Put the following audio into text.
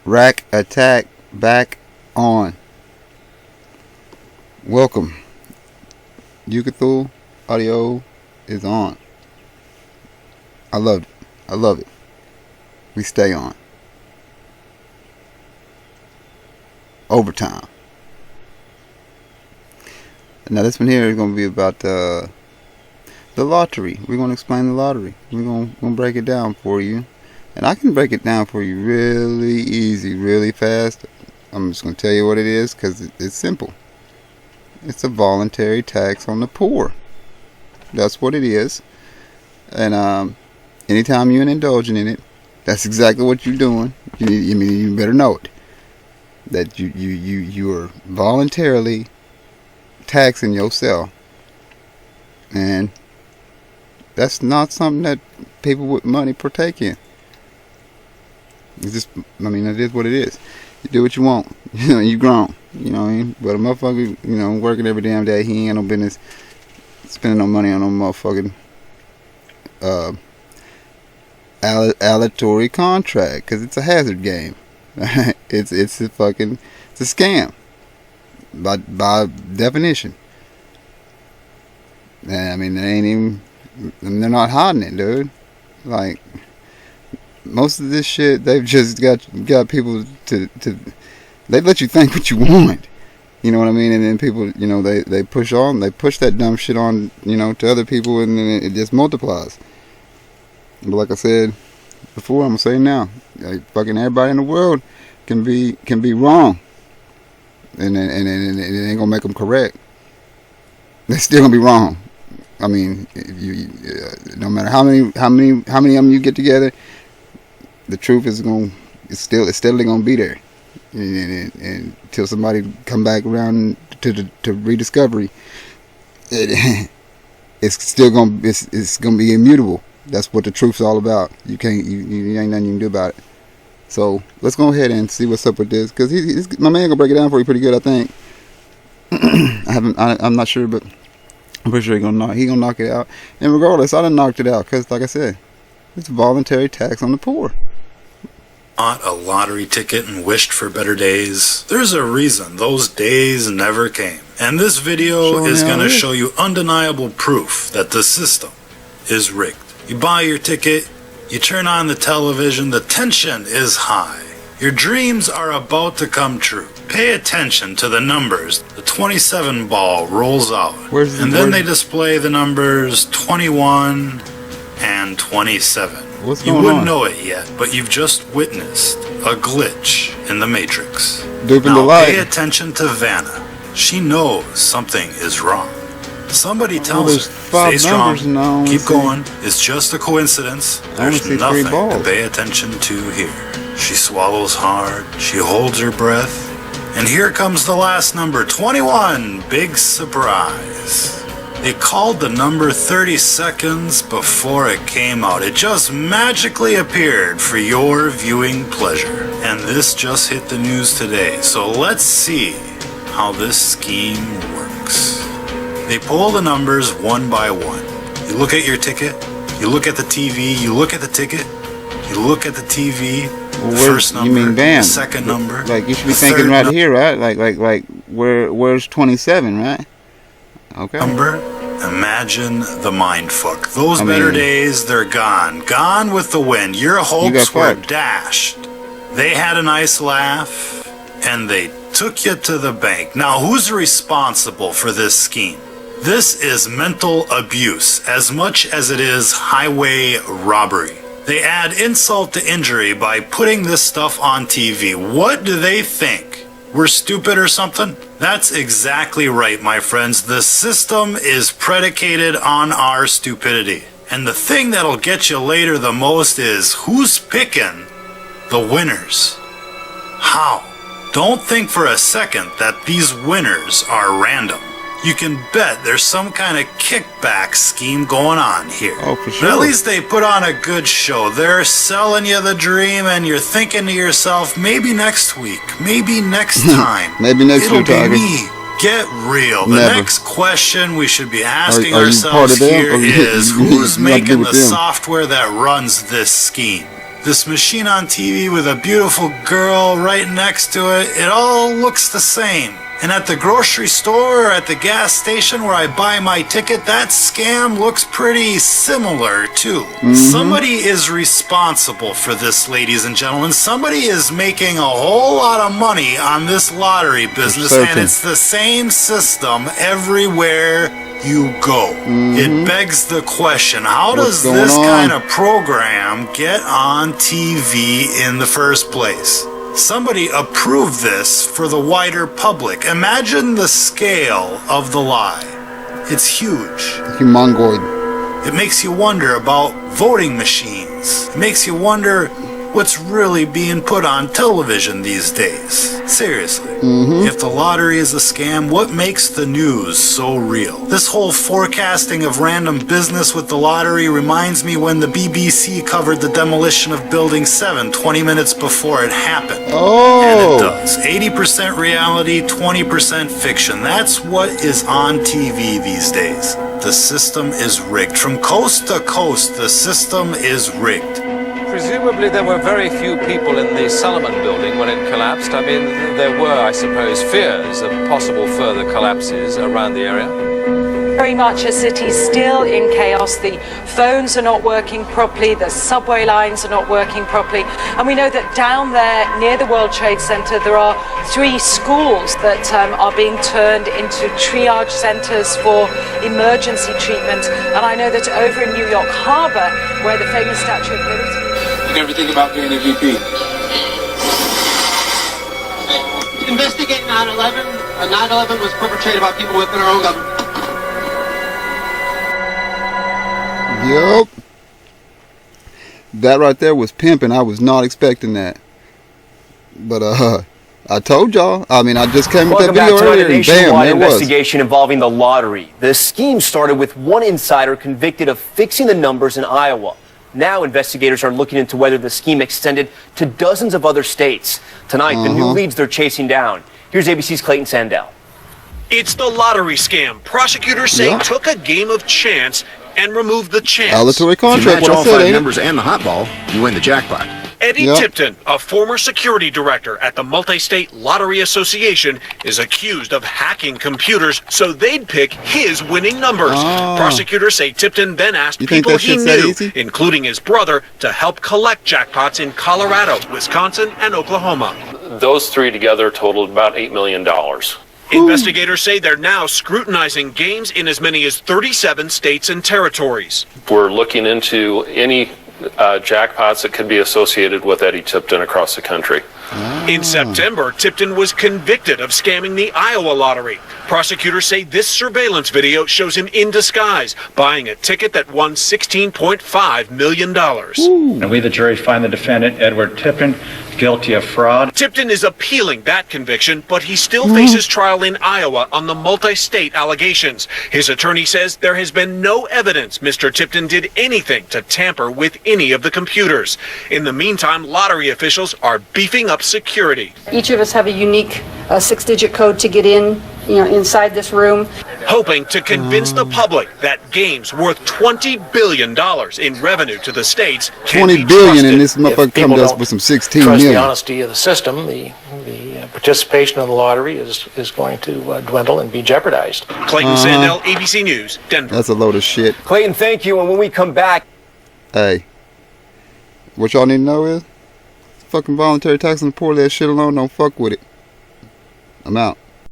Rack attack back on. Welcome. Yucathul audio is on. I loved it. I love it. We stay on. Overtime. Now this one here is going to be about the lottery. We're going to explain the lottery. We're going to break it down for you. And I can break it down for you really easy, really fast. I'm just going to tell you what it is because it's simple. It's a voluntary tax on the poor. That's what it is. And anytime you're indulging in it, that's exactly what you're doing. You better know it. That you are voluntarily taxing yourself. And that's not something that people with money partake in. It's just, it is what it is. You do what you want. You grown. You know what I mean? But a motherfucker, working every damn day, he ain't no business spending no money on no motherfucking aleatory contract, because it's a hazard game. it's a scam by definition. And they ain't even, they're not hiding it, dude. Like, most of this shit, they've just got people to they let you think what you want. You know what I mean? And then people, they push that dumb shit on, to other people, and then it just multiplies. But like I said before, I'm gonna say now, like, fucking everybody in the world can be wrong, and it ain't gonna make them correct. They're still gonna be wrong. I mean, no matter how many of them you get together, the truth is it's steadily gonna be there, and until somebody come back around to rediscovery, it's gonna be immutable. That's what the truth's all about. You ain't nothing you can do about it. So let's go ahead and see what's up with this, because my man gonna break it down for you pretty good, I think. I'm not sure, but I'm pretty sure he gonna knock it out. And regardless, I done knocked it out, because like I said, it's a voluntary tax on the poor. Bought a lottery ticket and wished for better days. There's a reason those days never came. And this video is going to show you undeniable proof that the system is rigged. You buy your ticket, you turn on the television, the tension is high. Your dreams are about to come true. Pay attention to the numbers. The 27 ball rolls out. Then they display the numbers 21 and 27. You wouldn't know it yet, but you've just witnessed a glitch in the Matrix. Now pay attention to Vanna. She knows something is wrong. Somebody tells her, stay strong, keep going, it's just a coincidence. There's nothing to pay attention to here. She swallows hard, she holds her breath, and here comes the last number, 21, big surprise. They called the number 30 seconds before it came out. It just magically appeared for your viewing pleasure. And this just hit the news today. So let's see how this scheme works. They pull the numbers one by one. You look at your ticket, you look at the TV, you look at the ticket, you look at the TV, the first number, the second number. Like, you should be thinking right here, right? Like where's 27, right? Okay. Imagine the mindfuck. Those better days, they're gone. Gone with the wind. Your hopes were dashed. They had a nice laugh, and they took you to the bank. Now, who's responsible for this scheme? This is mental abuse as much as it is highway robbery. They add insult to injury by putting this stuff on TV. What do they think? We're stupid or something? That's exactly right, my friends. The system is predicated on our stupidity. And the thing that'll get you later the most is who's picking the winners. How? Don't think for a second that these winners are random. You can bet there's some kind of kickback scheme going on here. Oh, for sure. But at least they put on a good show. They're selling you the dream, and you're thinking to yourself, maybe next week, maybe next time. Maybe next week, it'll be me. Get real. The next question we should be asking ourselves here is, who's making the software that runs this scheme? this machine on TV with a beautiful girl right next to it, it all looks the same. And at the grocery store or at the gas station where I buy my ticket, that scam looks pretty similar too. Somebody is responsible for this, ladies and gentlemen. Somebody is making a whole lot of money on this lottery business, and it's the same system everywhere you go. It begs the question, how does this kind of program get on TV in the first place? Somebody approved this for the wider public. Imagine the scale of the lie. It's huge. Humongoid. It makes you wonder about voting machines. It makes you wonder what's really being put on television these days. Seriously. If the lottery is a scam, what makes the news so real? This whole forecasting of random business with the lottery reminds me when the BBC covered the demolition of Building 7 20 minutes before it happened. And it does. 80% reality, 20% fiction. That's what is on TV these days. The system is rigged. From coast to coast, the system is rigged. Presumably there were very few people in the Solomon building when it collapsed. I mean, there were, I suppose, fears of possible further collapses around the area. Very much a city still in chaos. The phones are not working properly, the subway lines are not working properly, and we know that down there near the World Trade Center there are 3 schools that are being turned into triage centers for emergency treatment. And I know that over in New York Harbor, where the famous Statue of Liberty... You ever think about being a VP? Investigate 9/11. 9/11 was perpetrated by people within our own government. Yup. That right there was pimping. I was not expecting that. But I told y'all. I mean, I just came with that video earlier and bam, there it was. Investigation involving the lottery. The scheme started with one insider convicted of fixing the numbers in Iowa. Now investigators are looking into whether the scheme extended to dozens of other states. Tonight, the new leads they're chasing down. Here's ABC's Clayton Sandell. It's the lottery scam. Prosecutors say took a game of chance and removed the chance. Voluntary contract. If you match all 5 numbers and the hot ball, you win the jackpot. Eddie Tipton, a former security director at the Multi-State Lottery Association, is accused of hacking computers so they'd pick his winning numbers. Prosecutors say Tipton then asked people he knew, including his brother, to help collect jackpots in Colorado, Wisconsin, and Oklahoma. Those 3 together totaled about $8 million. Investigators say they're now scrutinizing games in as many as 37 states and territories. We're looking into any jackpots that could be associated with Eddie Tipton across the country. In September, Tipton was convicted of scamming the Iowa lottery. Prosecutors say this surveillance video shows him in disguise, buying a ticket that won $16.5 million. And we, the jury, find the defendant, Edward Tipton, guilty of fraud. Tipton is appealing that conviction, but he still faces trial in Iowa on the multi-state allegations. His attorney says there has been no evidence Mr. Tipton did anything to tamper with any of the computers. In the meantime, lottery officials are beefing up security. Each of us have a unique 6-digit code to get in, inside this room. Hoping to convince the public that games worth $20 billion in revenue to the states can $20 be billion, trusted. and this motherfucker comes us with some 16 trust million. the honesty of the system, the participation in the lottery is going to dwindle and be jeopardized. Clayton Sandell, ABC News, Denver. That's a load of shit. Clayton, thank you. And when we come back... Hey, what y'all need to know is, fucking voluntary tax on the poor, that shit alone, don't fuck with it. I'm out.